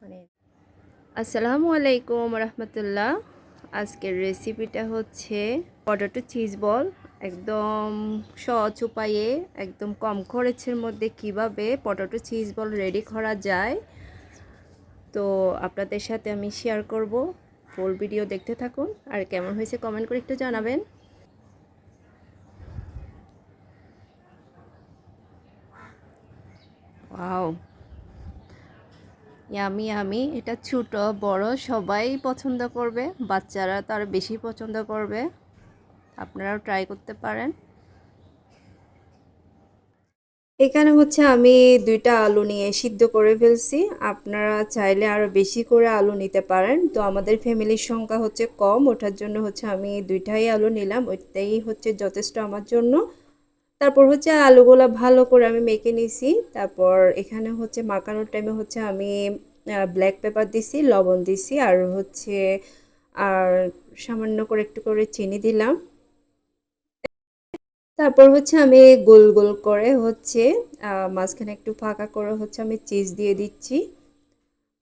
মানে আসসালামু আলাইকুম রহমতুল্লাহ। আজকের রেসিপিটা হচ্ছে পটেটো চিজ বল। একদম সহজ উপায়ে, একদম কম খরচের মধ্যে কিভাবে পটেটো চিজ বল রেডি করা যায় তো আপনাদের সাথে আমি শেয়ার করব। ফুল ভিডিও দেখতে থাকুন, আর কেমন হয়েছে কমেন্ট করে একটু জানাবেন। Wow, yummy yummy. এটা ছোট বড় সবাই পছন্দ করবে, বাচ্চারা তো আরও বেশি পছন্দ করবে। আপনারাও ট্রাই করতে পারেন। এখানে হচ্ছে আমি 2টা আলু নিয়ে সিদ্ধ করে ফেলছি। আপনারা চাইলে আরও বেশি করে আলু নিতে পারেন, তো আমাদের ফ্যামিলির সংখ্যা হচ্ছে কম, ওঠার জন্য হচ্ছে আমি 2টাই আলু নিলাম, ওইটাই হচ্ছে যথেষ্ট আমার জন্য। তারপর হচ্ছে আলুগুলো ভালো করে আমি মেখে নিছি। তারপর এখানে হচ্ছে মাখানোর টাইমে হচ্ছে আমি ব্ল্যাক পেপার দিছি, লবণ দিছি, আর হচ্ছে আর সামান্য করে একটু করে চিনি দিলাম। তারপর হচ্ছে আমি গোল গোল করে হচ্ছে মাঝখানে একটু ফাঁকা করে হচ্ছে আমি চিজ দিয়ে দিচ্ছি।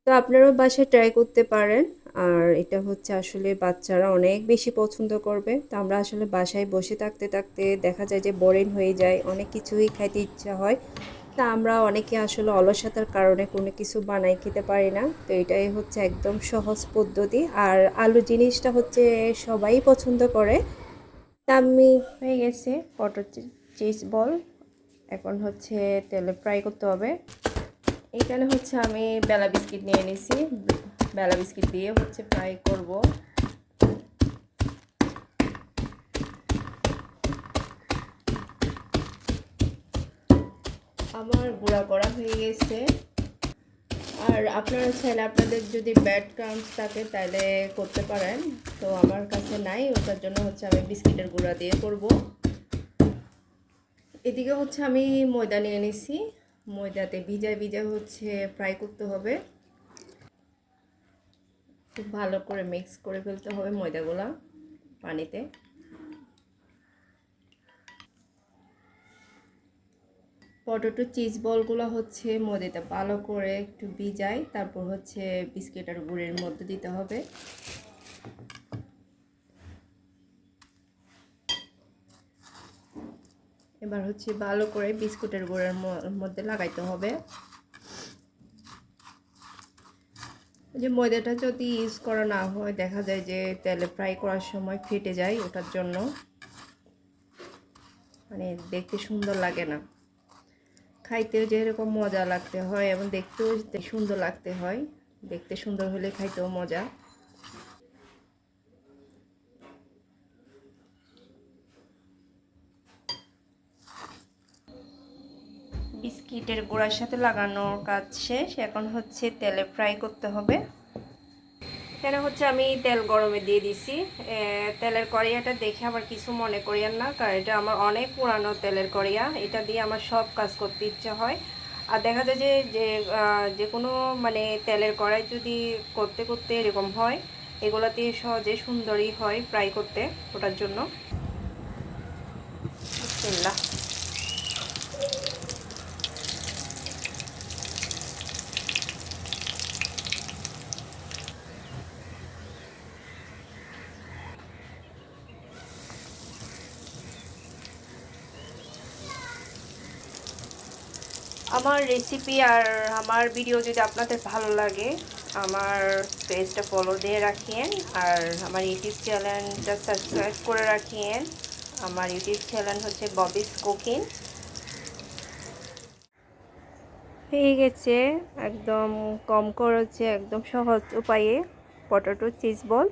তো আপনারাও বাসায় ট্রাই করতে পারেন। আর এটা হচ্ছে আসলে বাচ্চারা অনেক বেশি পছন্দ করবে। তো আমরা আসলে বাসায় বসে থাকতে থাকতে দেখা যায় যে বোরিং হয়ে যায়, অনেক কিছুই খাইতে ইচ্ছা হয়। তা আমরা অনেকে আসলে অলসতার কারণে কোনো কিছু বানাই খেতে পারি না। তো এটাই হচ্ছে একদম সহজ পদ্ধতি, আর আলু জিনিসটা হচ্ছে সবাই পছন্দ করে। তা আমি হয়ে গেছে পটেটো চিজ বল। এখন হচ্ছে তেলে ফ্রাই করতে হবে। এইখানে হচ্ছে আমি বেলা বিস্কিট নিয়ে নিছি, বেলা বিস্কিট দিয়ে হচ্ছে ফ্রাই করব। আমার গুঁড়া করা হয়ে গেছে। আর আপনারা চাইলে আপনাদের যদি ব্যাড ক্রাম্স থাকে তাহলে করতে পারেন, তো আমার কাছে নাই, ওটার জন্য হচ্ছে আমি বিস্কিটের গুঁড়া দিয়ে করব। এদিকে হচ্ছে আমি ময়দা নিয়ে নিছি, ময়দাতে ভিজায় ভিজায় হচ্ছে ফ্রাই করতে হবে। খুব ভালো করে মিক্স করে ফেলতে হবে ময়দাগুলা পানিতে। পটেটো চিজ বলগুলো হচ্ছে ময়দাতে ভালো করে একটু ভিজাই, তারপর হচ্ছে বিস্কিট আর গুড়ের মধ্যে দিতে হবে। এবার হচ্ছে ভালো করে বিস্কুটের গুঁড়ের মধ্যে লাগাইতে হবে। যে ময়দাটা যদি ইউজ করা না হয় দেখা যায় যে তেলে ফ্রাই করার সময় ফেটে যায়, ওটার জন্য মানে দেখতে সুন্দর লাগে না। খাইতেও যেরকম মজা লাগতে হয় এবং দেখতেও সুন্দর লাগতে হয়, দেখতে সুন্দর হলে খাইতেও মজা। বিস্কিটের গুঁড়ার সাথে লাগানোর কাজ শেষ, এখন হচ্ছে তেলে ফ্রাই করতে হবে। এখানে হচ্ছে আমি তেল গরমে দিয়ে দিছি। তেলের কড়াইটা দেখে আবার কিছু মনে করিয়েন না, কারণ এটা আমার অনেক পুরানো তেলের কড়াইয়া, এটা দিয়ে আমার সব কাজ করতে ইচ্ছা হয়। আর দেখা যায় যে যে কোনো মানে তেলের কড়াই যদি করতে করতে এরকম হয়, এগুলাতে সহজে সুন্দরই হয় ফ্রাই করতে, ওটার জন্য। বিসমিল্লাহ। আমার রেসিপি আর আমার ভিডিও যদি আপনাদের ভালো লাগে, আমার পেজটা ফলো দিয়ে রাখিয়েন, আর আমার ইউটিউব চ্যানেলটা সাবস্ক্রাইব করে রাখিয়েন। আমার ইউটিউব চ্যানেল হচ্ছে ববিস কুকিং। হয়ে গেছে একদম কম খরচে একদম সহজ উপায়ে পটেটো চিজ বল।